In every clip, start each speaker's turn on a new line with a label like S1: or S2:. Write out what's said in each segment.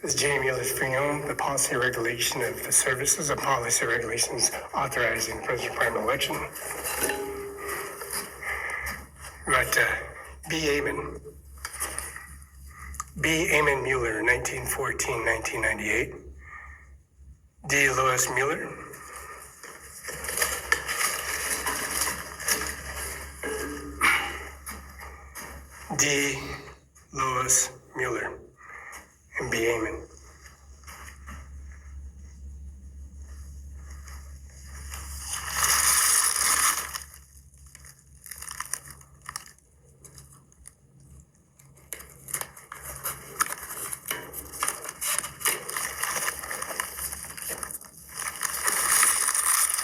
S1: This is Jamie Ellis-Freon, the policy regulation of the services of policy regulations authorizing the President's primary election. We got B. Amon Mueller, 1914-1998. D. Lois Mueller. D. Lois Mueller. And B. Amon.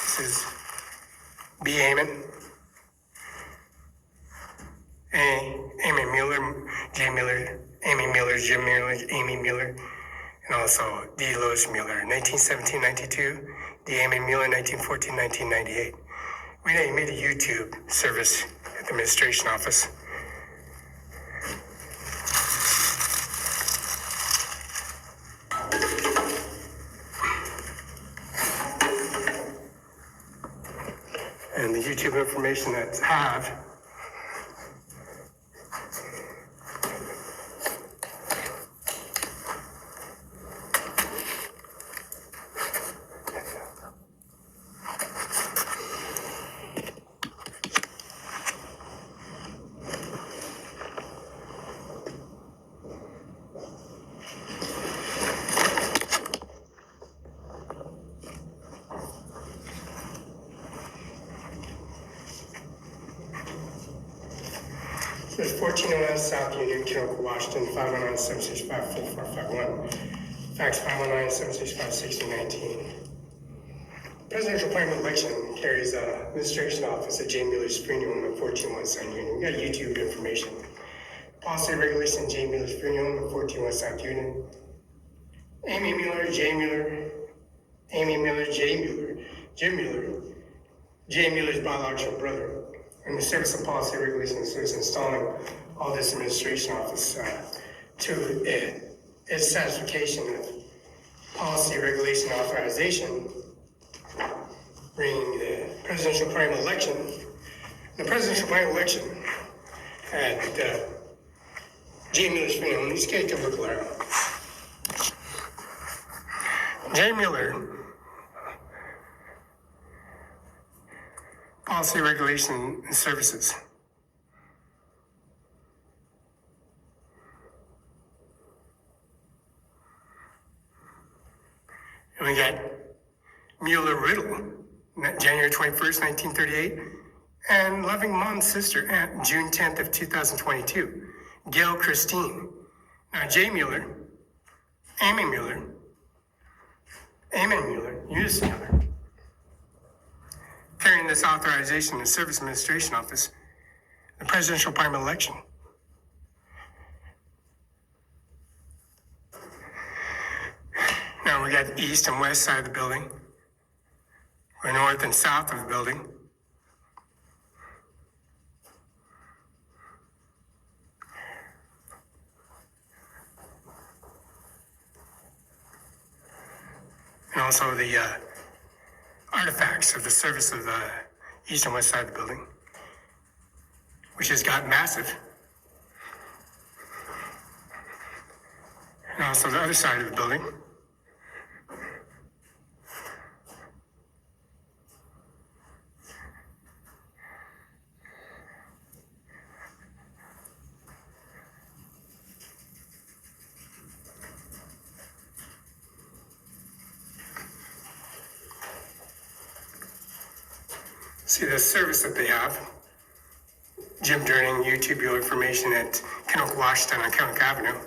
S1: This is B. Amon. Amy Mueller, J. Mueller, Amy Mueller, Jim Mueller, Amy Mueller, and also D. Lois Mueller, 1917-92, D. Amy Mueller, 1914-1998. We made a YouTube service at the administration office. And the YouTube information that have There's 1409 South Union, Kenoka, Washington, 519-765-4451. Fax 519-765-6019. Presidential primary election carries administration office at J. Mueller's Spring Home at 1401 South Union. We got YouTube information. Policy regulation, J. Mueller's Spring Home at 1401 South Union. Amy Mueller, J. Mueller, Amy Mueller, J. Mueller, Jim Mueller, J. Mueller's biological brother. And the Service of Policy Regulations is installing all this administration office to its satisfaction of policy regulation authorization, bringing the presidential primary election. The presidential primary election at J. Mueller's funeral. These guys can look around. J. Mueller. Policy, regulation, and services. And we got Mueller Riddle, January 21st, 1938, and loving mom's sister, June 10th of 2022, Gail Christine. Now, J. Mueller, Amy Mueller, Amon Mueller, Eunice Mueller, carrying this authorization in the Service Administration Office, the presidential primary election. Now we got the east and west side of the building. We're north and south of the building. And also the artifacts of the service of the east and west side of the building, which has got massive. And also the other side of the building. See the service that they have. Jim Durning, YouTube your information at Kenoka, Washington on Kenoka Avenue.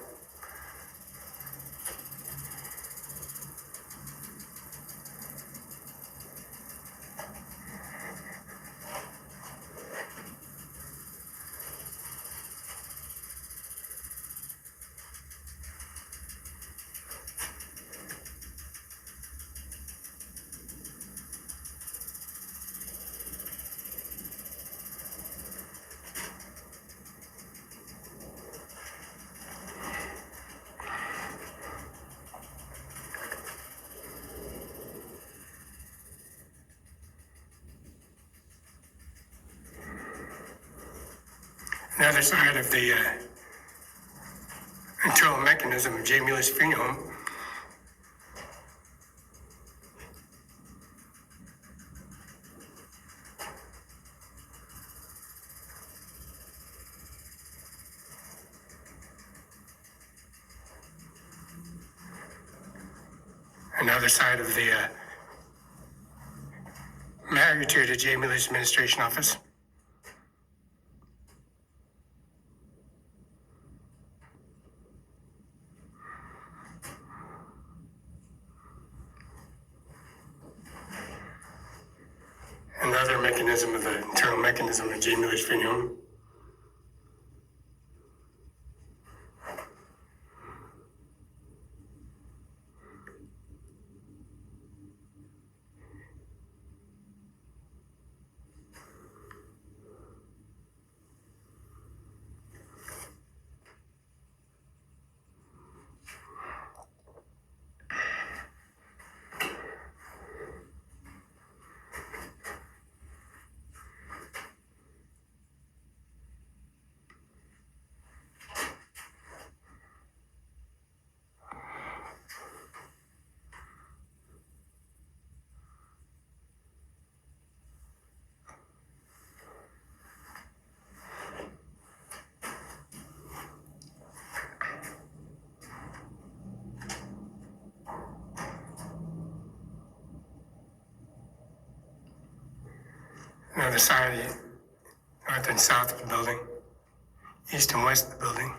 S1: Another side of the internal mechanism of J. Mueller's funeral home. Another side of the magnitude of J. Mueller's administration office. Another mechanism of the internal mechanism of J. Mueller's funeral home. Another side, north and south of the building, east and west of the building.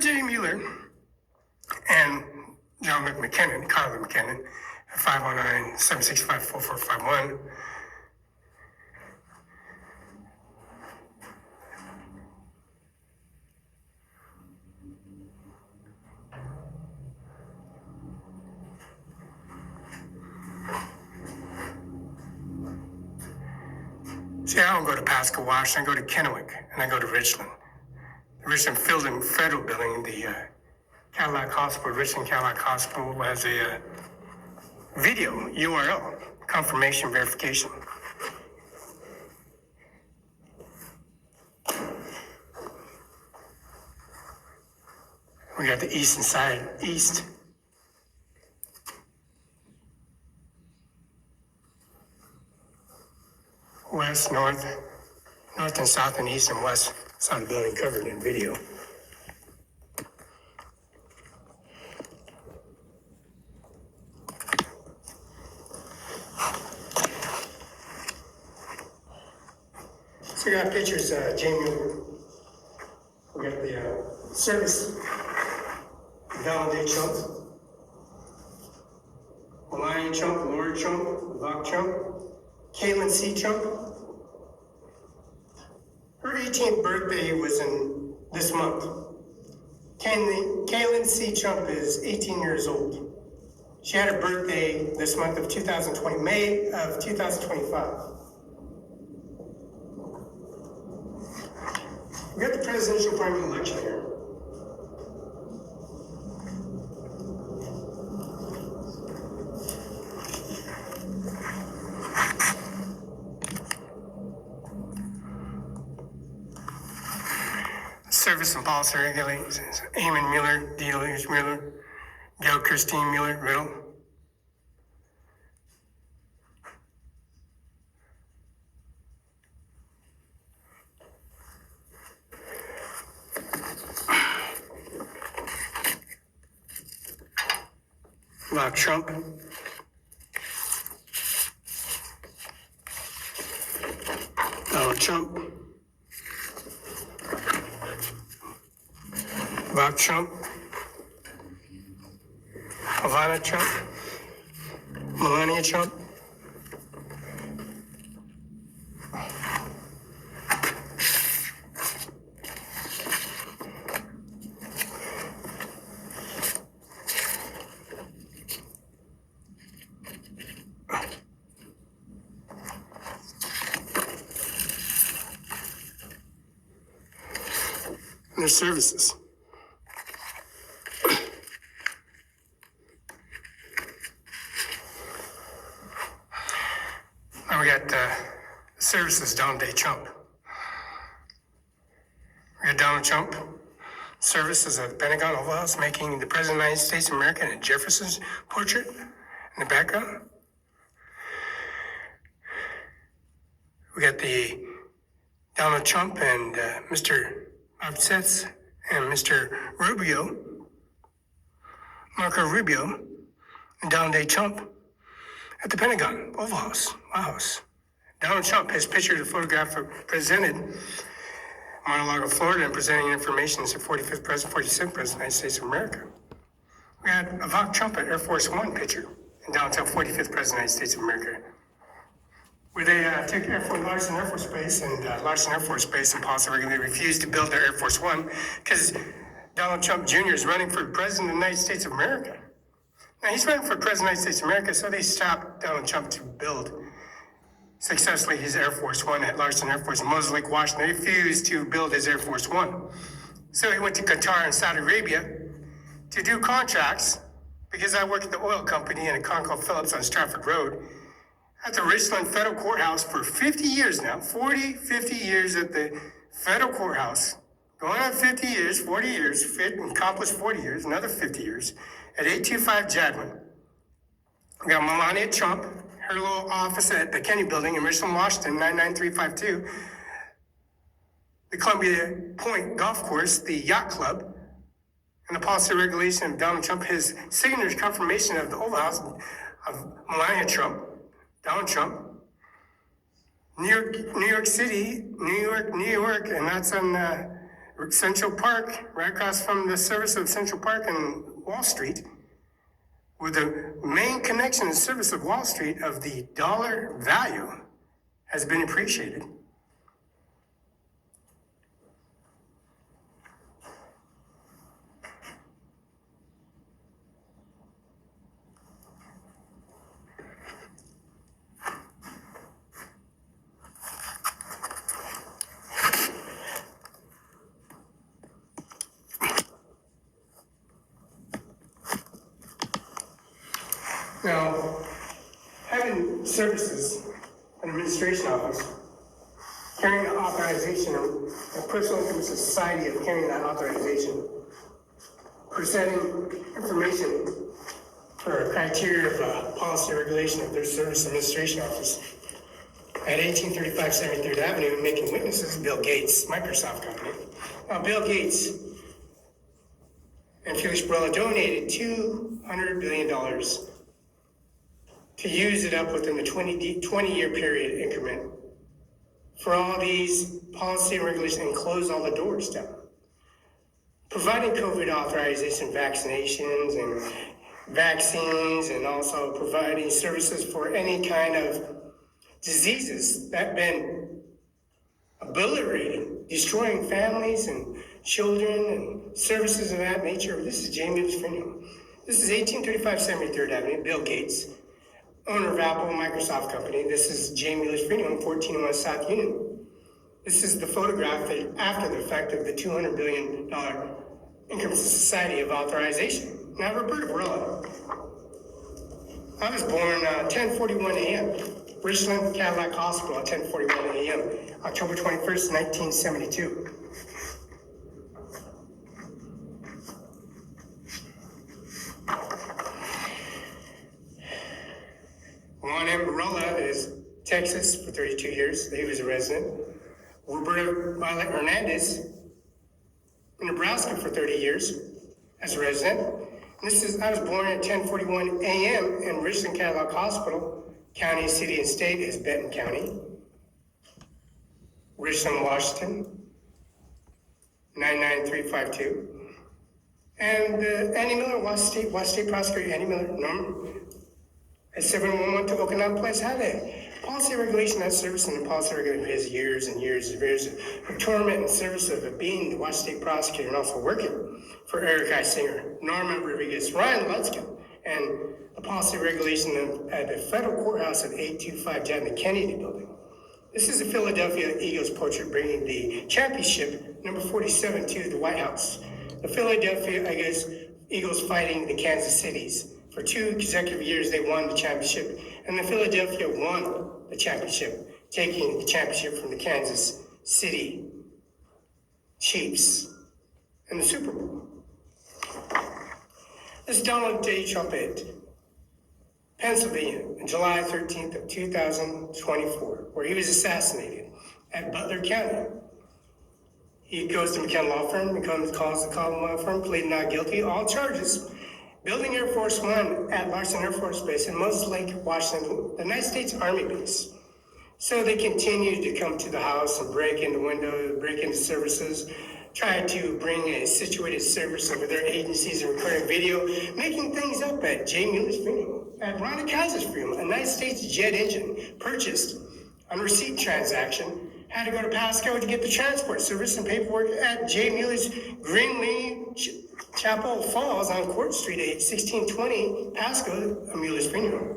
S1: J. Mueller and John McKinnon, Carla McKinnon, 509-765-4451. See, I don't go to Pasco, Washington, I go to Kennewick, and I go to Richland. The Richland Fielding Federal Building, the Cadillac Hospital, Richland Cadillac Hospital, has a video URL, confirmation verification. We got the east and side, east. West, north and south and east and west side of the building covered in video. So we got pictures, Jamie. We got the service, Validate Trump, Melania Trump, Laura Trump, Ivanka Trump, Caitlin C. Trump. Her 18th birthday was in this month. Caitlin C. Trump is 18 years old. She had a birthday this month of 2020, May of 2025. We got the presidential primary election here. Service and policy regulations. Eamon Mueller, D. Louise Mueller, Gail Christine Mueller, Riddle. Bob Trump. Donald Trump. Bob Trump. Ivana Trump. Melania Trump. and their services. Now we got services Donald J. Trump. We got Donald Trump, services of the Pentagon Oval House, making the President of the United States of America and Jefferson's portrait in the background. We got the Donald Trump and Mr. Absets and Mr. Rubio, Marco Rubio, and Donald J. Trump at the Pentagon Oval House, White House. Donald Trump has pictured a photograph presented Mar-a-Lago, Florida, and presenting information as the 47th President of the United States of America. We had Ivanka Trump at Air Force One picture in downtown 45th President of the United States of America, where they took Larson Air Force Base and Larson Air Force Base and possibly they refused to build their Air Force One because Donald Trump Jr. is running for President of the United States of America. Now he's running for President of the United States of America, so they stopped Donald Trump to build successfully his Air Force One at Larson Air Force in Moses Lake, Washington. They refused to build his Air Force One. So he went to Qatar and Saudi Arabia to do contracts because I work at the oil company in a con called Felix on Stratford Road at the Richland Federal Courthouse for 50 years now, 50 years at the federal courthouse, going on 50 years, 40 years, accomplished 40 years, another 50 years, at 825 Jadwin. We got Melania Trump, her little office at the Kennedy Building in Richland, Washington, 99352. The Columbia Point Golf Course, the Yacht Club, and the policy regulation of Donald Trump, his signature confirmation of the Oval House of Melania Trump, Donald Trump, New York City, New York, and that's on Central Park, right across from the service of Central Park and Wall Street, with the main connection and service of Wall Street of the dollar value has been appreciated. Now, having services, an administration office, carrying the authorization of personal interest society of carrying that authorization, presenting information for criteria of policy regulation of their service administration office at 1835 73rd Avenue, making witnesses, Bill Gates, Microsoft company. Now, Bill Gates and Felix Barela donated $200 billion to use it up within the 20-year period increment for all these policy and regulation and close all the doors down. Providing COVID authorization, vaccinations and vaccines, and also providing services for any kind of diseases that have been obliterating, destroying families and children and services of that nature. This is Jamie Lefrenion. This is 1835 73rd Avenue, Bill Gates, owner of Apple Microsoft company. This is Jamie Lefrenion, 1401 South Union. This is the photograph that after the fact of the $200 billion income society of authorization. Now, Roberta Barela. I was born 10:41 a.m. Richland Cadillac Hospital at 10:41 a.m. October 21st, 1972. Juan M. Barela is Texas for 32 years. He was a resident. Roberta Violet Hernandez in Nebraska for 30 years as a resident. And I was born at 10:41 a.m. in Richland Cadillac Hospital. County, city, and state is Benton County. Richland, Washington, 99352. And Annie Miller, Washington State Prosecutor Annie Miller, Norman, at 7112 Okanagan Place, had a policy regulation that service and the policy regulation for his years and years of torment and service of being the Washington State Prosecutor and also working for Eric I. Singer, Norman Rodriguez, Ryan Lutzkin, and the policy regulation at the federal courthouse at 825 Jadwin Kennedy Building. This is the Philadelphia Eagles portrait bringing the championship Number 47 to the White House. The Philadelphia, Eagles fighting the Kansas Cities. For 2 consecutive years, they won the championship, and the Philadelphia won the championship, taking the championship from the Kansas City Chiefs in the Super Bowl. This is Donald J. Trump, Pennsylvania, on July 13th of 2024, where he was assassinated at Butler County. He goes to McKenna Law Firm, calls the Collin Law Firm, pleading not guilty, all charges. Building Air Force One at Larson Air Force Base in Moses Lake, Washington, the United States Army base. So they continued to come to the house and break in the window, break into services, try to bring a situated service over their agencies and recording video, making things up at J. Mueller's funeral, at Rhonda Kaiser's funeral, a United States jet engine purchased on a receipt transaction, had to go to Pasco to get the transport service and paperwork at J. Mueller's Greenlee Chapel Falls on Court Street at 1620 Pasco, a Mueller's funeral.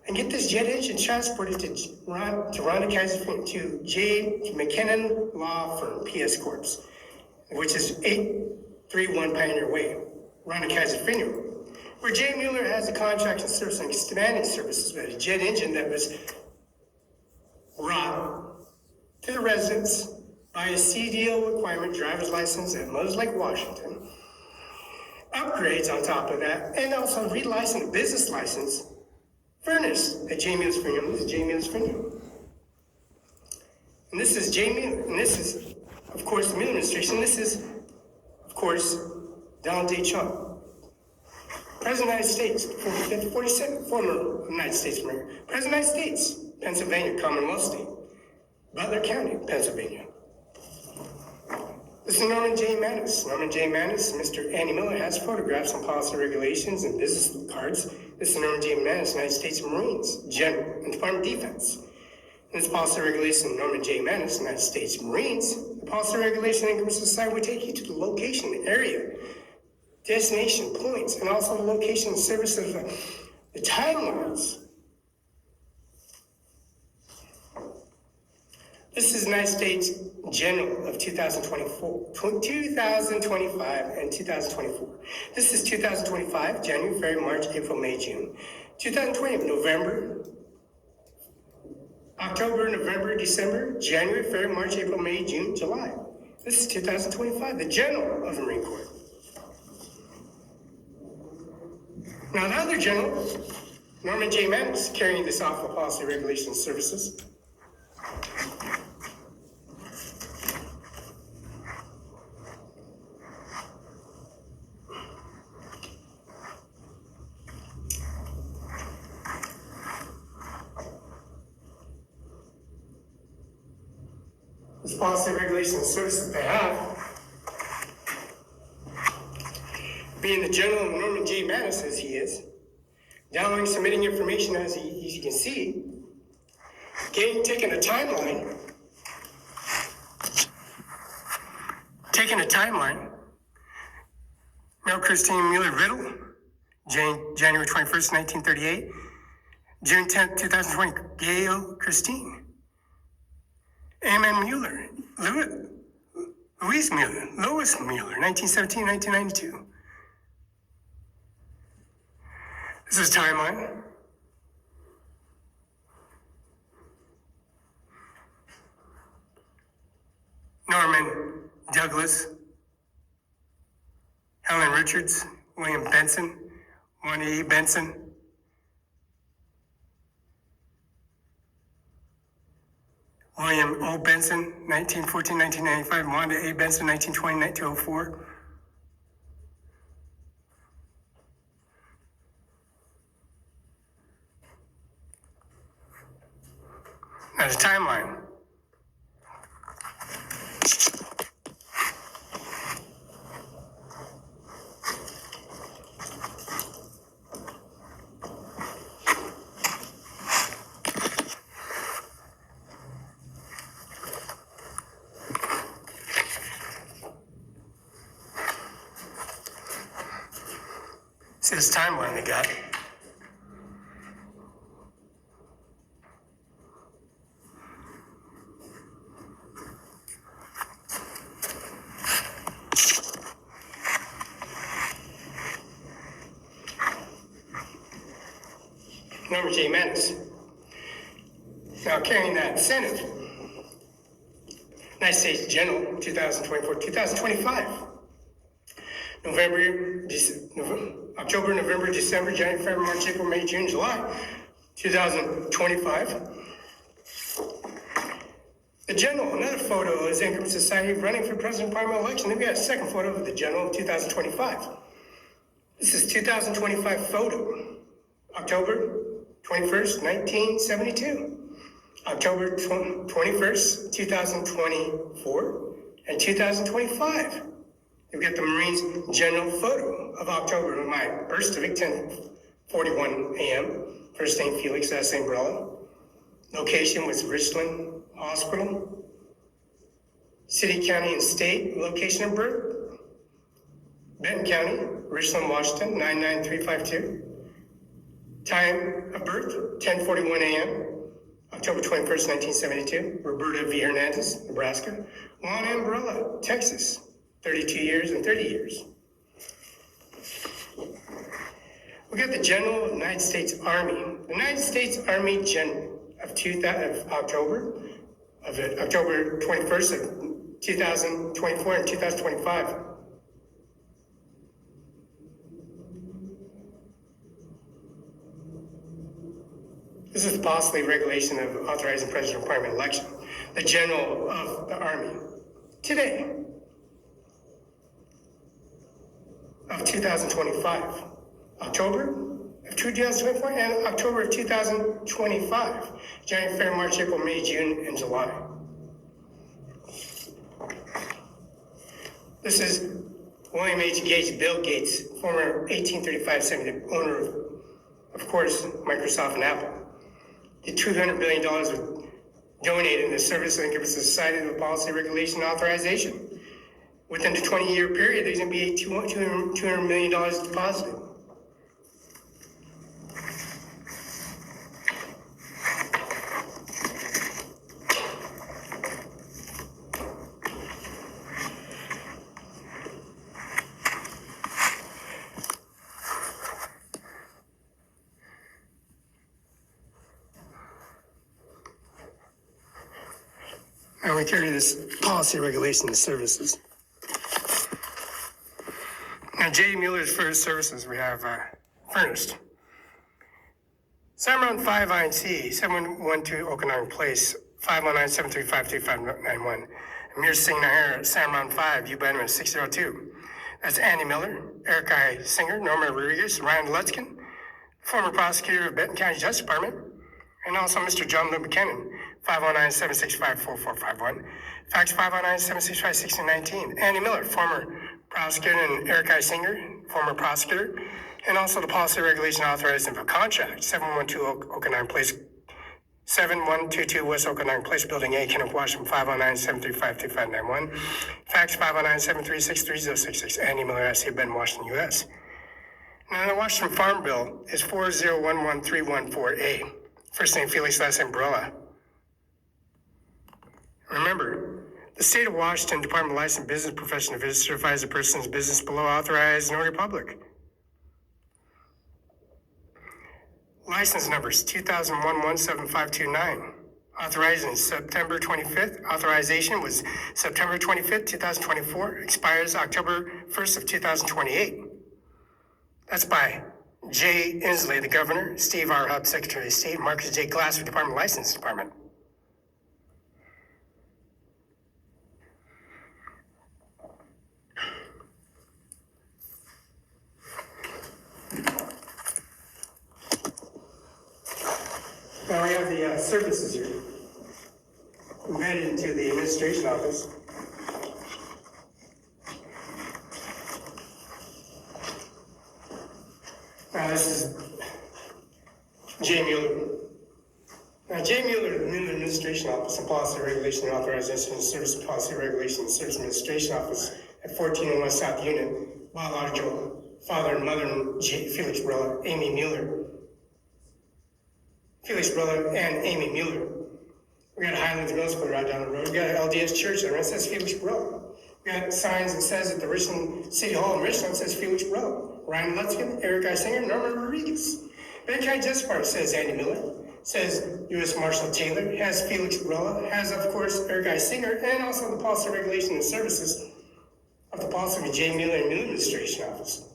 S1: And get this jet engine transported to Rhonda Kaiser's funeral, to J. McKinnon Law Firm, PS Corp., which is 831 Pioneer Way, Rhonda Kaiser's funeral, where J. Mueller has a contract and service and expanding services with a jet engine that was brought to the residence by a CDL requirement driver's license at Moses Lake, Washington. Upgrades on top of that, and also relicensed business license furnished at J. Mueller's funeral. This is J. Mueller's funeral. And this is J. Mueller, and this is, of course, the Mueller administration. This is, of course, Donald J. Trump, President of the United States, 47, former United States Premier, President of the United States, Pennsylvania, Commonwealth State, Butler County, Pennsylvania. This is Norman J. Manus. Norman J. Manus, Mr. Andy Miller has photographs on policy regulations and business cards. This is Norman J. Manus, United States Marines, General, and Department of Defense. And this policy regulation, Norman J. Manus, United States Marines, the policy regulation and commercial society will take you to the location, area, destination, points, and also the location and service of the timelines. This is United States General of 2024, 2025, and 2024. This is 2025, January, February, March, April, May, June. 2020, November, October, November, December, January, February, March, April, May, June, July. This is 2025, the General of the Marine Corps. Now the other General, Norman J. Manus, carrying this off for policy regulations services. This policy regulation services they have, being the General Norman J. Manus as he is, downloading, submitting information as you can see, taking a timeline, Mel Christine Mueller Riddle, January 21st, 1938, June 10th, 2020, Gail Christine. A.M.N. Mueller, Louis Mueller, 1917, 1992. This is timeline. Norman Douglas, Helen Richards, William Benson, Wanda E. Benson, William O. Benson, 1914-1995, Wanda A. Benson, 1920-1904. Now the timeline. See this timeline they got. Norma J. Manis. Now carrying that Senate, United States General, 2024-2025. October, November, December, January, February, March, April, May, June, July, 2025. The General, another photo is Income Society running for President primary election. Then we got a second photo of the General of 2025. This is 2025 photo, October 21st, 1972. October 21st, 2024, and 2025. You've got the Marines General photo of October, my birth certificate, 10:41 a.m. First name Felix, last name Barela. Location was Richland Hospital. City, county, and state. Location of birth, Benton County, Richland, Washington, 99352. Time of birth, 10:41 a.m. October 21st, 1972, Roberta V. Hernandez, Nebraska. Juan M. Barela, Texas, 32 years and 30 years. We got the General of the United States Army. The United States Army General of October 21st of 2024 and 2025. This is possibly regulation of authorizing president primary election. The General of the Army today of 2025, October of 2024 and October of 2025, January, February, March, April, May, June, and July. This is William H. Gates, Bill Gates, former 1835 senator, owner of course, Microsoft and Apple. The $200 billion was donated in the service of the Income Society of Policy, Regulation, and Authorization. Within the 20-year period, there's going to be $200 million deposited. And we carry this policy, regulation, and services. Now, J. Mueller's first services we have furnished. CIMARON5INC, 712 Okanagan Place, 519-735-3591. Amir Singh Nahar, CIMARON5, U-Bannerman 602. That's Andy Miller, Eric I. Singer, Norma Rodriguez, Ryan Lutzkin, former prosecutor of Benton County Justice Department, and also Mr. John Lou McKinnon, 509-765-4451. Fax 509-765-1619. Andy Miller, former prosecutor, and Eric I. Singer, former prosecutor, and also the policy regulation authorizing of a contract, 712 Okanagan Place, 7122 West Okanagan Place, Building A, Kenneth, Washington, 509-735-2591. Fax 509-736-3066. Andy Miller, S.C. Bend, Washington, U.S. Now, the Washington Farm Bill is 4011314A. First name Felix, last name Barela. Remember, the state of Washington Department of Licensed Business Professional certifies a person's business below authorized notary public. License numbers 2001-17529. Authorizing September 25th. Authorization was September 25th, 2024. Expires October 1st of 2028. That's by J. Inslee, the governor, Steve R. Hubb, Secretary of State, Marcus J. Glass, Department of License Department. Now we have the services here. We headed into the administration office. Now this is J. Mueller. Now J. Mueller, the new administration office, and policy regulation and authorization and service policy regulation and service administration office at 1401 South Unit, biological father and mother, Felix Barela, Amy Mueller. Felix Barela and Amy Mueller. We got a Highlands Middle School right down the road. We got an LDS church there, and it says Felix Barela. We got signs that says at the Richland City Hall in Richland, it says Felix Barela. Ryan Lutzkin, Eric I. Singer, Norman Rodriguez. Benton County Justice Department says Andy Miller, says U.S. Marshal Taylor, has Felix Barela, has, of course, Eric Singer, and also the Policy Regulation and Services of the Policy of J. Miller and Miller Administration Office.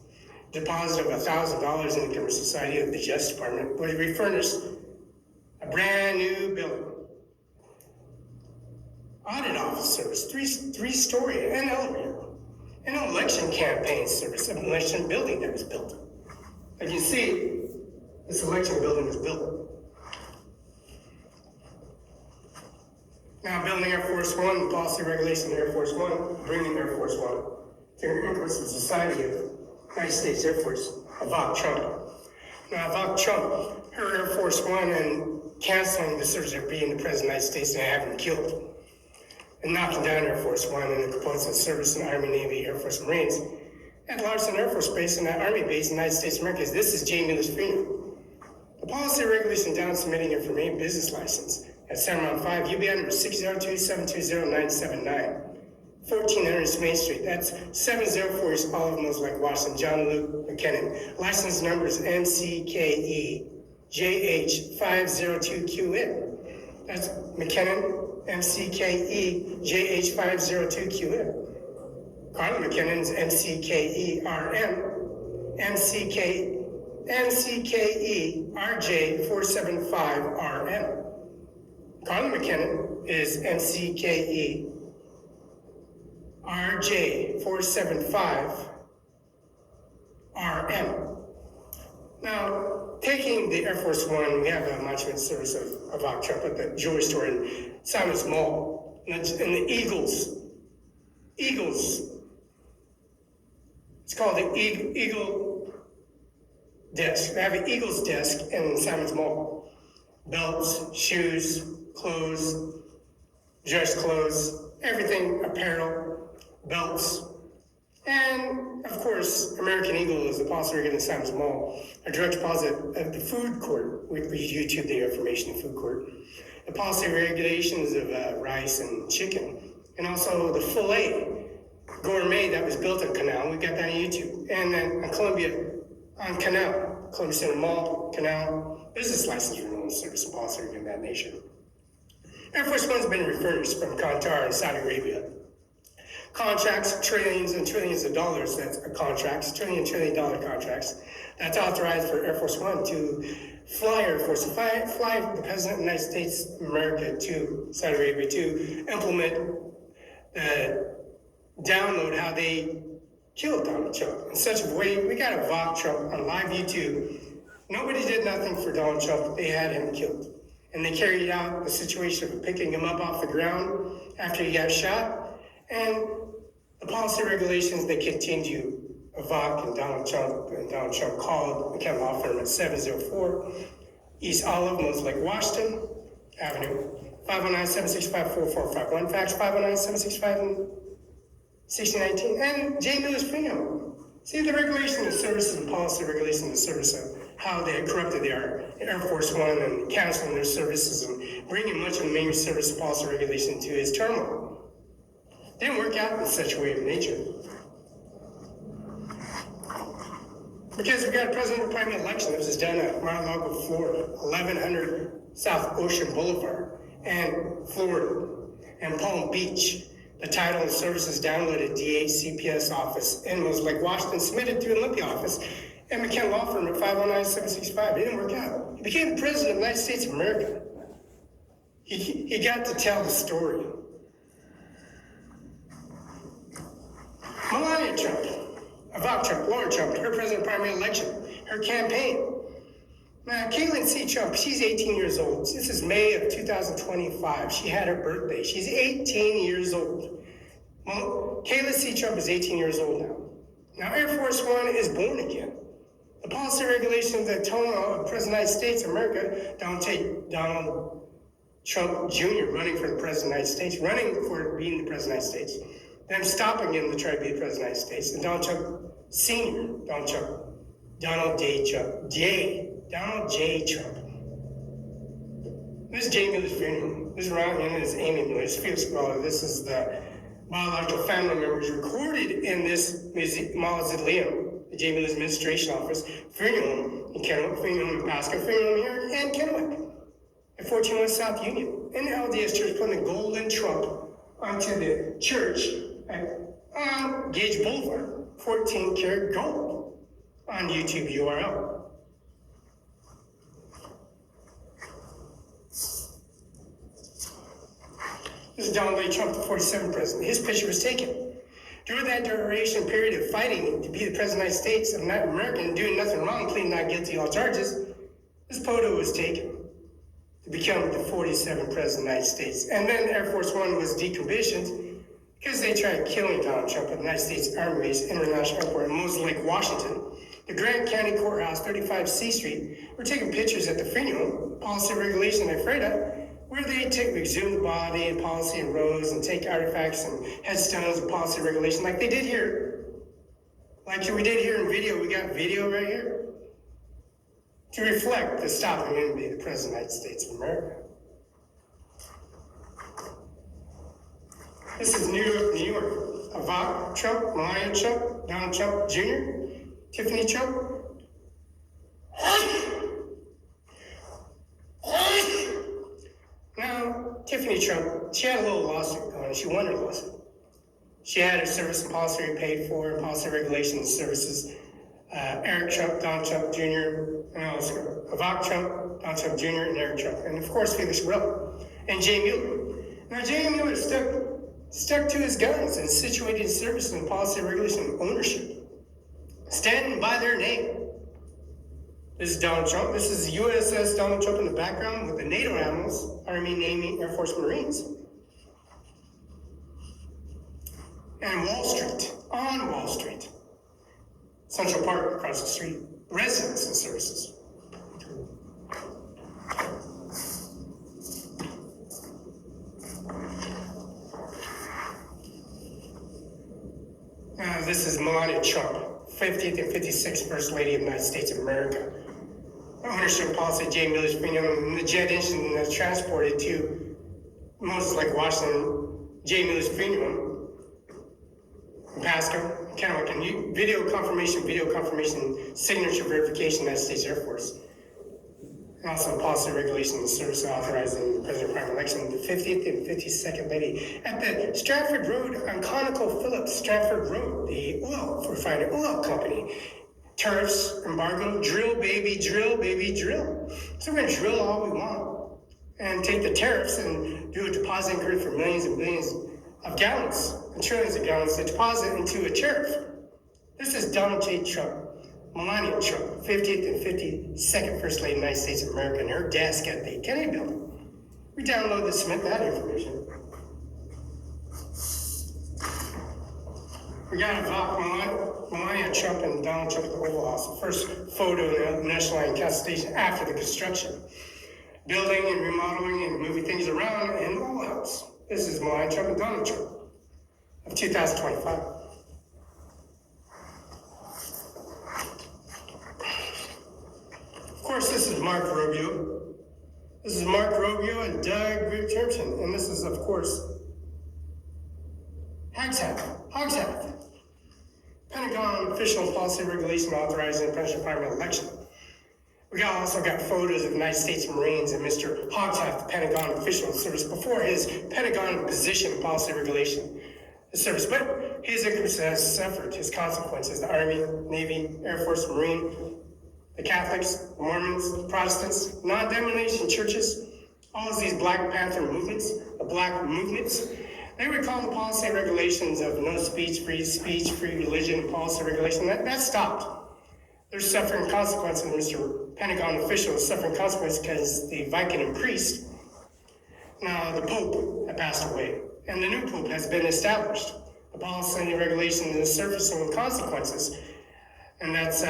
S1: Deposit of $1,000 in the Commerce Society of the Justice Department would refurnish a brand new building. Audit office service, three-story, and elevator. An election campaign service, an election building that was built. As you see, this election building was built. Now, building Air Force One, policy regulation Air Force One, bringing Air Force One to increase the Society of United States Air Force, Ivanka Trump. Now, Ivanka Trump, her Air Force One, and canceling the service of being the President of the United States and having him killed, and knocking down Air Force One and the components of service in the Army, Navy, Air Force, Marines, at Larson Air Force Base and that Army base in the United States of America. This is J. Miller's freedom. The policy regulation down submitting information business license at CIMARON5, UBI number 602-720-979, 1400 East Main Street. That's 704 East Olive Mills, Lake Washington, John Luke McKinnon. License number is MCKE JH502QN. That's McKinnon, MCKE JH502QN. Carla McKinnon's MCKE RM, MCKE RJ475RM. Carla McKinnon is MCKE RJ475RM. Now, taking the Air Force One, we have a monument service of Ivanka Trump at the jewelry store in Simon's Mall, and the Eagles. It's called the Eagle Desk. They have an Eagles desk in Simon's Mall. Belts, shoes, clothes, dress clothes, everything, apparel, belts. And, of course, American Eagle is the policy regulating Simon's Mall. A direct deposit of the food court. We YouTube the information in food court. The policy regulations of rice and chicken. And also the filet gourmet that was built on Canal. We got that on YouTube. And then on Columbia Center Mall, Canal, business license renewal service and policy regulating that nation. Air Force One's been refurnished from Qatar and Saudi Arabia. Contracts, trillions and trillions of dollars, that's contracts, $1 trillion contracts. That's authorized for Air Force One to fly Air Force, fly the President of the United States of America to Saudi Arabia to implement, download how they killed Donald Trump. In such a way, we got Ivanka Trump on live YouTube. Nobody did nothing for Donald Trump. They had him killed. And they carried out the situation of picking him up off the ground after he got shot. And the policy regulations, they continue. Ivanka and Donald Trump called the law firm at 704 East Olive Mills, Lake Washington Avenue, 509-765-4451, fax 509-765-1619, and J. Miller's premium. See the regulation of services and policy regulation of the service of how they had corrupted their Air Force One and canceling their services and bringing much of the main service and policy regulation to his terminal. Didn't work out in such a way of nature. Because we got a presidential primary election that was done at Mar-a-Lago, Florida, 1100 South Ocean Boulevard, and Florida, and Palm Beach. The title and services downloaded DHCPS office in Mills Lake, Washington, submitted to Olympia office, and McKenna Law Firm at 509-765. It didn't work out. He became the president of the United States of America. He got to tell the story. Melania Trump, Ivanka Trump, Laura Trump, her president primary election, her campaign. Now, Caitlin C. Trump, she's 18 years old. This is May of 2025. She had her birthday. She's 18 years old. Well, Caitlin C. Trump is 18 years old now. Now, Air Force One is born again. The policy regulations that tone of the President of the United States of America don't take Donald Trump Jr. running for the President of the United States, running for being the President of the United States, them stopping him to try to be the President of the United States, and Donald Trump Senior, Donald J. Trump. This is J. Miller's funeral. This is Ron and this is Amy Miller. This is Felix. This is the biological family members recorded in this mausoleum the J. Miller's Administration Office, funeral home in Kennewick, funeral home in Pasco, funeral home here, and Kennewick, at 1401 South Union. And the LDS Church putting a golden trump onto the church on Gage Boulevard, 14 karat gold on YouTube URL. This is Donald J. Trump, the 47th president. His picture was taken. During that duration period of fighting to be the president of the United States of America and doing nothing wrong, pleading not guilty to all charges, this photo was taken to become the 47th president of the United States. And then Air Force One was decommissioned because they tried killing Donald Trump at the United States Army Base International Airport in Moses Lake, Washington. The Grant County Courthouse, 35 C Street, were taking pictures at the funeral, policy regulation at Freda, where they exhume the body and policy and rows and take artifacts and headstones and policy regulation like they did here. Like we did here in video, we got video right here. To reflect the stopping him to be the President of the United States of America. This is New York, New York. Ivanka Trump, Melania Trump, Donald Trump Jr., Tiffany Trump. Now, Tiffany Trump, she had a little lawsuit going. She won her lawsuit. She had her service and policy paid for, and policy regulations services. Eric Trump, Donald Trump Jr., and also Ivanka Trump, Donald Trump Jr., and Eric Trump, and of course Felix, and Jay Mueller. Now Jay Mueller stuck to his guns and situated his service and policy regulation and ownership, standing by their name. This is Donald Trump. This is USS Donald Trump in the background with the NATO admirals, Army, Navy, Air Force, Marines. And Wall Street, on Wall Street. Central Park across the street, residents and services. This is Melania Trump, 50th and 56th First Lady of the United States of America. Ownership policy, J. Miller's premium, and the jet engine that's transported to Moses Lake, Washington, J. Miller's premium, Pasco, Kennewick, and video confirmation, signature verification, United States Air Force. And also policy regulation and service authorizing the President Prime election, the 50th and 52nd Lady. At the Stratford Road on ConocoPhillips, Stratford Road, the refining oil company. Tariffs, embargo, drill, baby, drill, baby, drill. So we're gonna drill all we want and take the tariffs and do a deposit grid for millions and billions of gallons and trillions of gallons to deposit into a tariff. This is Donald J. Trump, Melania Trump, 50th and 52nd First Lady of the United States of America, and her desk at the Kennedy Building. We download this, submit that information. We got Melania Trump and Donald Trump at the Oval House, the first photo in the National Line Constitution after the construction. Building and remodeling and moving things around in the Oval House. This is Melania Trump and Donald Trump of 2025. Of course, this is Mark Rubio. This is Mark Rubio and Doug Richardson, and this is, of course, Hogshead. Pentagon official policy regulation authorizing the President primary election. We also got photos of United States Marines and Mr. Hogshead, the Pentagon official service before his Pentagon position policy regulation service. But his increase has suffered his consequences. The Army, Navy, Air Force, Marine, the Catholics, Mormons, Protestants, non-denomination churches, all of these Black Panther movements, the black movements, they recall the policy regulations of no speech, free religion, policy regulation. That stopped. They're suffering consequences. Mr. Pentagon official is suffering consequences because the Viking priest, now the Pope, had passed away, and the new Pope has been established. The policy and regulation is surfacing consequences, and that's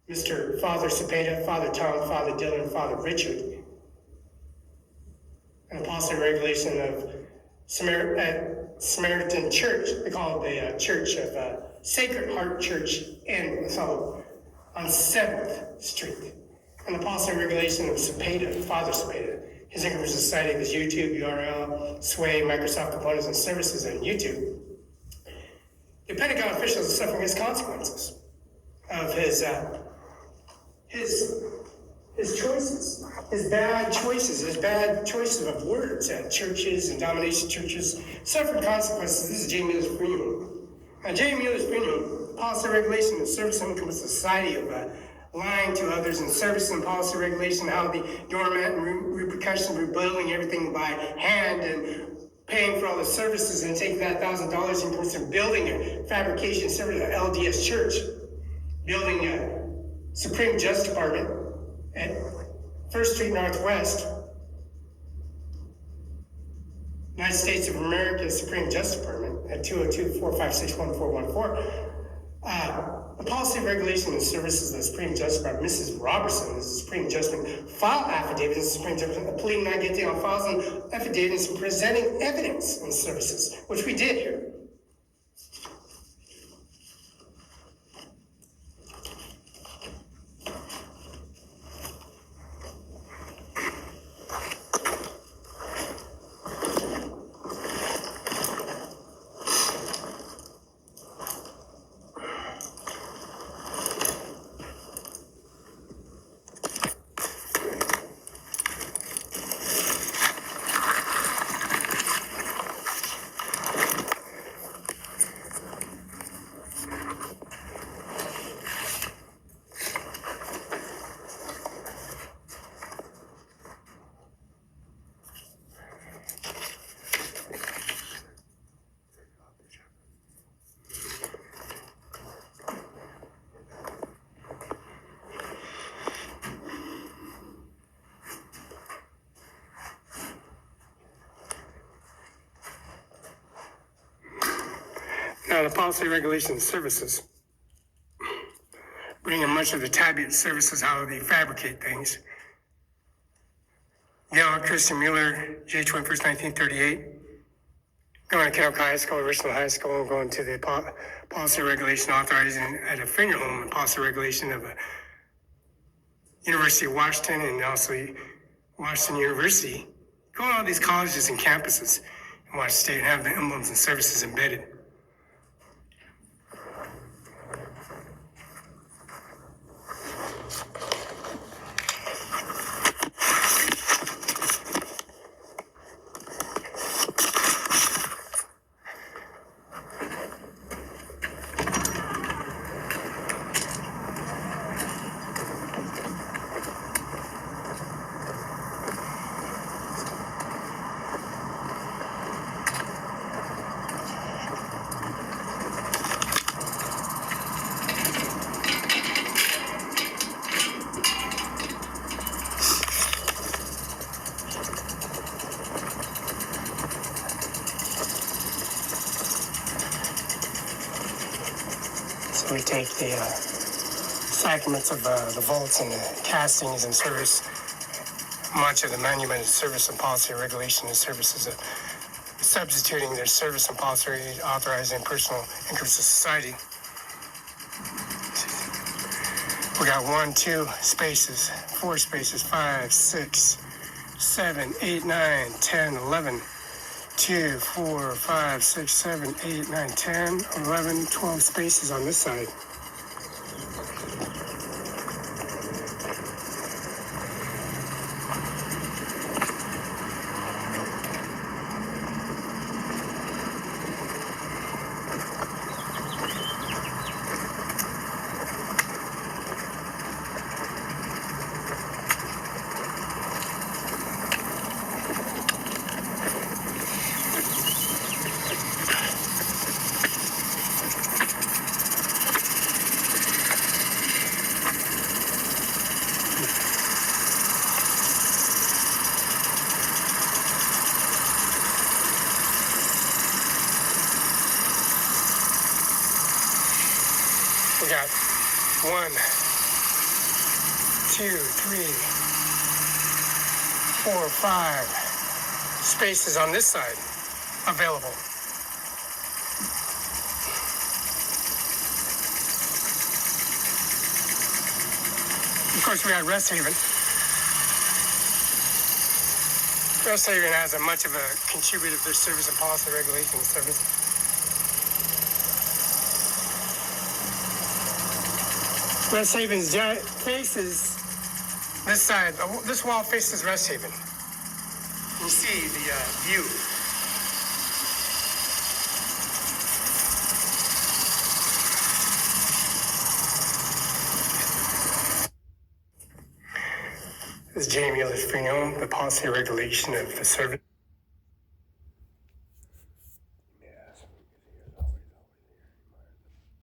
S1: Mr. Father Cepeda, Father Tom, Father Dylan, Father Richard, and the policy regulation of Samaritan Church. They call it the Church of Sacred Heart Church in Othello on 7th Street. And the policy regulation of Cepeda, Father Cepeda. His income society is YouTube, URL, Sway, Microsoft components and services on YouTube. The Pentagon officials are suffering his consequences. of his choices, his bad choices of words at churches and domination churches suffered consequences. This is J. Mueller's premium. Now, J. Mueller's premium, policy regulation and service and income of society of lying to others and service and policy regulation, how the doormat and repercussions, rebuilding everything by hand and paying for all the services and taking that $1,000 and puts in building a fabrication service at LDS Church, building a Supreme Justice Department at 1st Street Northwest, United States of America Supreme Justice Department at 202-456-1414. The policy, regulation, and services of the Supreme Justice Department, Mrs. Robertson, is the Supreme Justice, file affidavits in the Supreme Justice, pleading not guilty on files and affidavits and presenting evidence and services, which we did here. Now, the policy, regulation, and services bring in much of the tabulate services, how they fabricate things. Gail Christian Mueller, J. 21st, 1938. Going to Kennel High School, Original High School, going to the policy, regulation, authorizing at a finger home and policy regulation of a University of Washington and also Washington University. Go to all these colleges and campuses in Washington State and have the emblems and services embedded. We take the sacraments of the vaults and the castings and service, much of the monumental service and policy regulation and services of substituting their service and policy authorizing personal interests of society. We got 1, 2 spaces, 4 spaces, 5, 6, 7, 8, 9, 10, 11. 2, 4, 5, 6, 7, 8, 9, 10, 11, 12 spaces on this side. We got 1, 2, 3, 4, 5 spaces on this side available. Of course, we got Rest Haven. Rest Haven has a much of a contributor to their service and policy regulation service. Rest Haven's faces this side. This wall faces Rest Haven. You see the view. This is Jamie Mueller's free home, the policy regulation of the service.